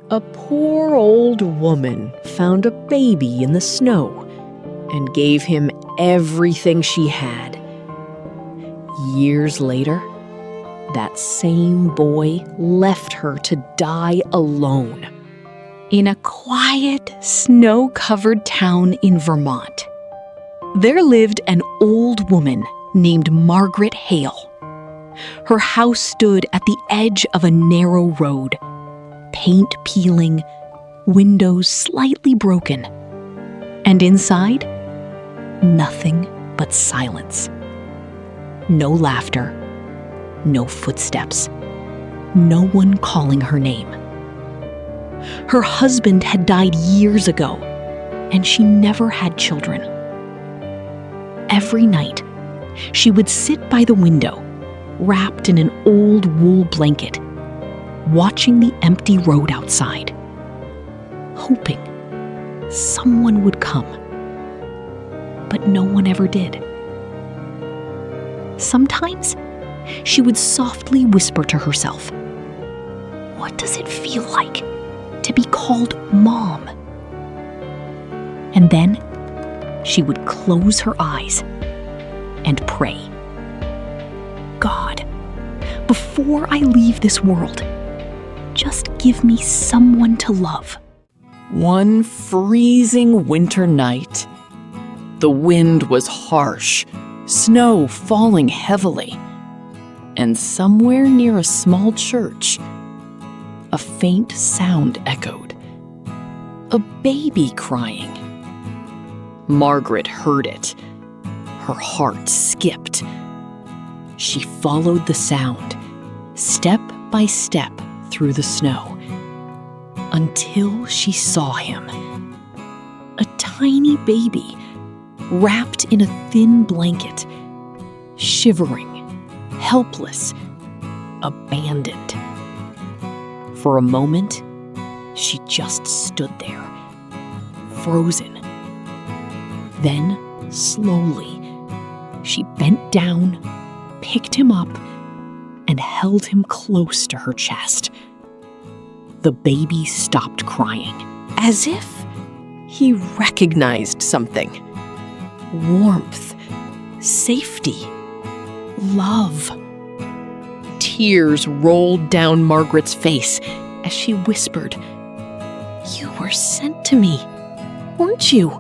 A poor old woman found a baby in the snow and gave him everything she had. Years later, that same boy left her to die alone in a quiet, snow-covered town in Vermont. There lived an old woman named Margaret Hale. Her house stood at the edge of a narrow road, paint peeling, windows slightly broken, and inside, nothing but silence. No laughter, no footsteps, no one calling her name. Her husband had died years ago, and she never had children. Every night, she would sit by the window, wrapped in an old wool blanket, watching the empty road outside, hoping someone would come. But no one ever did. Sometimes, she would softly whisper to herself, "What does it feel like to be called Mom?" And then she would close her eyes and pray. "God, before I leave this world, just give me someone to love." One freezing winter night, the wind was harsh, snow falling heavily, and somewhere near a small church, a faint sound echoed. A baby crying. Margaret heard it. Her heart skipped. She followed the sound, step by step through the snow, until she saw him. A tiny baby, wrapped in a thin blanket, shivering, helpless, abandoned. For a moment, she just stood there, frozen. Then, slowly, she bent down, picked him up, and held him close to her chest. The baby stopped crying, as if he recognized something. Warmth, safety, love. Tears rolled down Margaret's face as she whispered, "You were sent to me, weren't you?"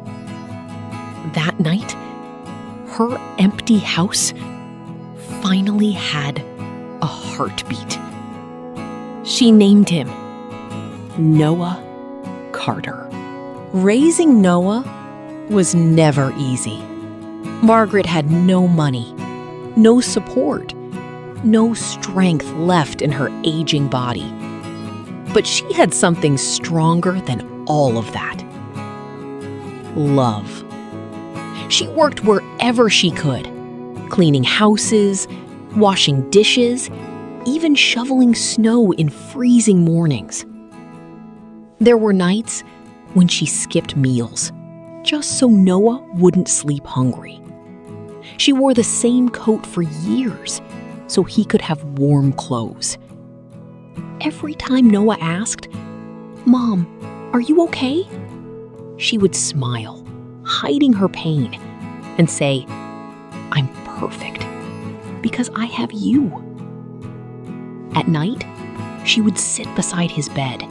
That night, her empty house finally had a heartbeat. She named him Noah Carter. Raising Noah was never easy. Margaret had no money, no support, no strength left in her aging body. But she had something stronger than all of that. Love. She worked wherever she could, cleaning houses, washing dishes, even shoveling snow in freezing mornings. There were nights when she skipped meals, just so Noah wouldn't sleep hungry. She wore the same coat for years, so he could have warm clothes. Every time Noah asked, "Mom, are you okay?" she would smile, hiding her pain, and say, "I'm perfect, because I have you." At night, she would sit beside his bed,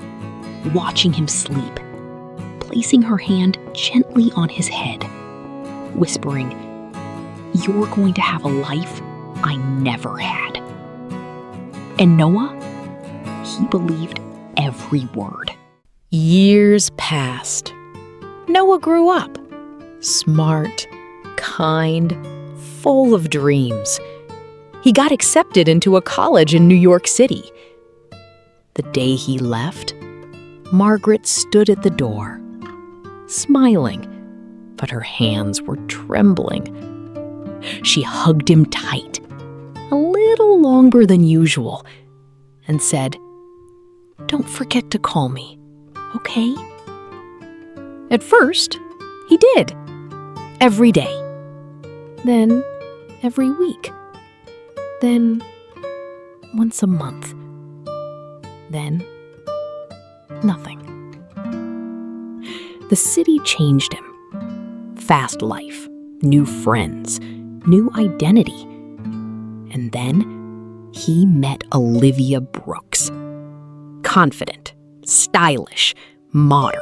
watching him sleep, placing her hand gently on his head, whispering, "You're going to have a life I never had." And Noah, he believed every word. Years passed. Noah grew up, smart, kind, full of dreams. He got accepted into a college in New York City. The day he left, Margaret stood at the door, smiling, but her hands were trembling. She hugged him tight, a little longer than usual, and said, "Don't forget to call me, okay?" At first, he did, every day. Then, every week. Then, once a month. Then, Nothing. The city changed him. Fast life, new friends, new identity. And then he met Olivia Brooks. Confident, stylish, modern.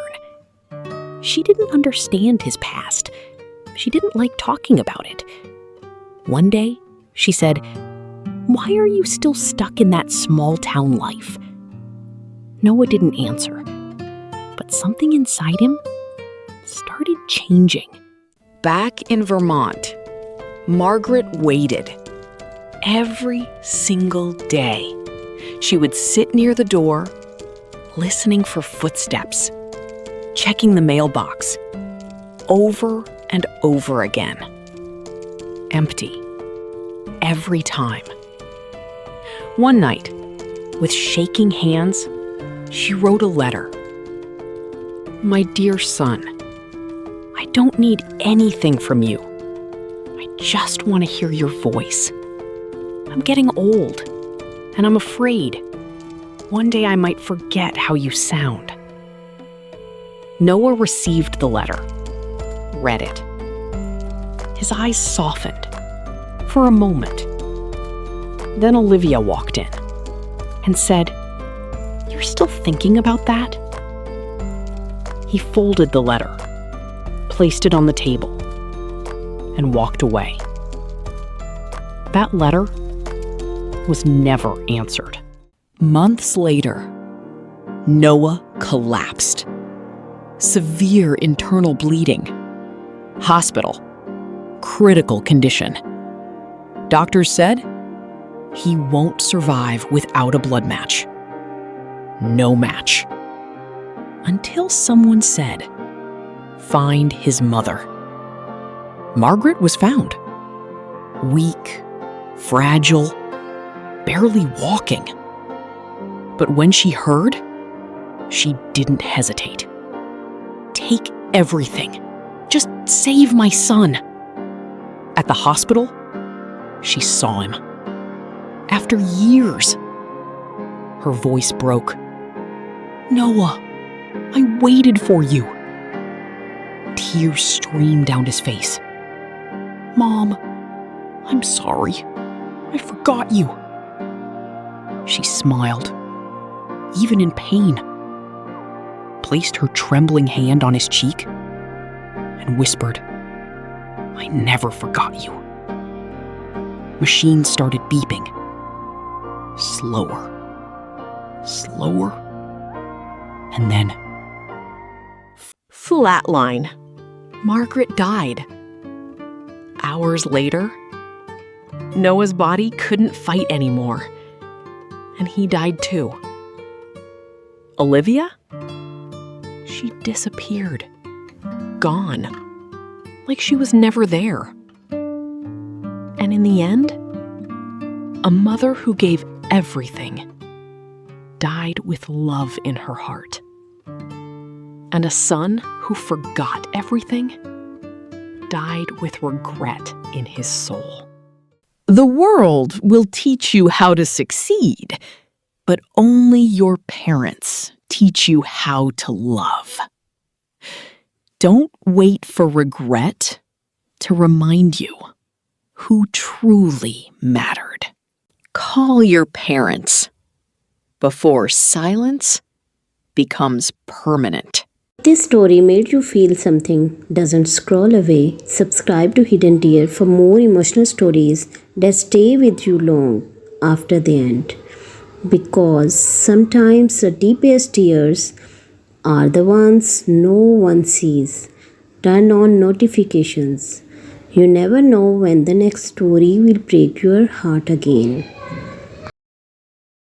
She didn't understand his past. She didn't like talking about it. One day, she said, "Why are you still stuck in that small town life?" Noah didn't answer, but something inside him started changing. Back in Vermont, Margaret waited. Every single day, she would sit near the door, listening for footsteps, checking the mailbox, over and over again. Empty. Every time. One night, with shaking hands, she wrote a letter. "My dear son, I don't need anything from you. I just want to hear your voice. I'm getting old, and I'm afraid one day I might forget how you sound." Noah received the letter, read it. His eyes softened for a moment. Then Olivia walked in and said, "You're still thinking about that?" He folded the letter, placed it on the table, and walked away. That letter was never answered. Months later, Noah collapsed. Severe internal bleeding. Hospital. Critical condition. Doctors said he won't survive without a blood match. No match. Until someone said, "Find his mother." Margaret was found. Weak, fragile, barely walking. But when she heard, she didn't hesitate. "Take everything. Just save my son." At the hospital, she saw him. After years, her voice broke. "Noah, I waited for you." Tears streamed down his face. "Mom, I'm sorry. I forgot you." She smiled, even in pain, placed her trembling hand on his cheek, and whispered, "I never forgot you." Machines started beeping. Slower, slower, and then flatline. Margaret died. Hours later, Noah's body couldn't fight anymore, and he died too. Olivia? She disappeared. Gone. Like she was never there. And in the end, a mother who gave everything died with love in her heart. And a son who forgot everything died with regret in his soul. The world will teach you how to succeed, but only your parents teach you how to love. Don't wait for regret to remind you who truly mattered. Call your parents before silence becomes permanent. This story made you feel something. Doesn't scroll away. Subscribe to Hidden Tear for more emotional stories that stay with you long after the end. Because sometimes the deepest tears are the ones no one sees. Turn on notifications. You never know when the next story will break your heart again.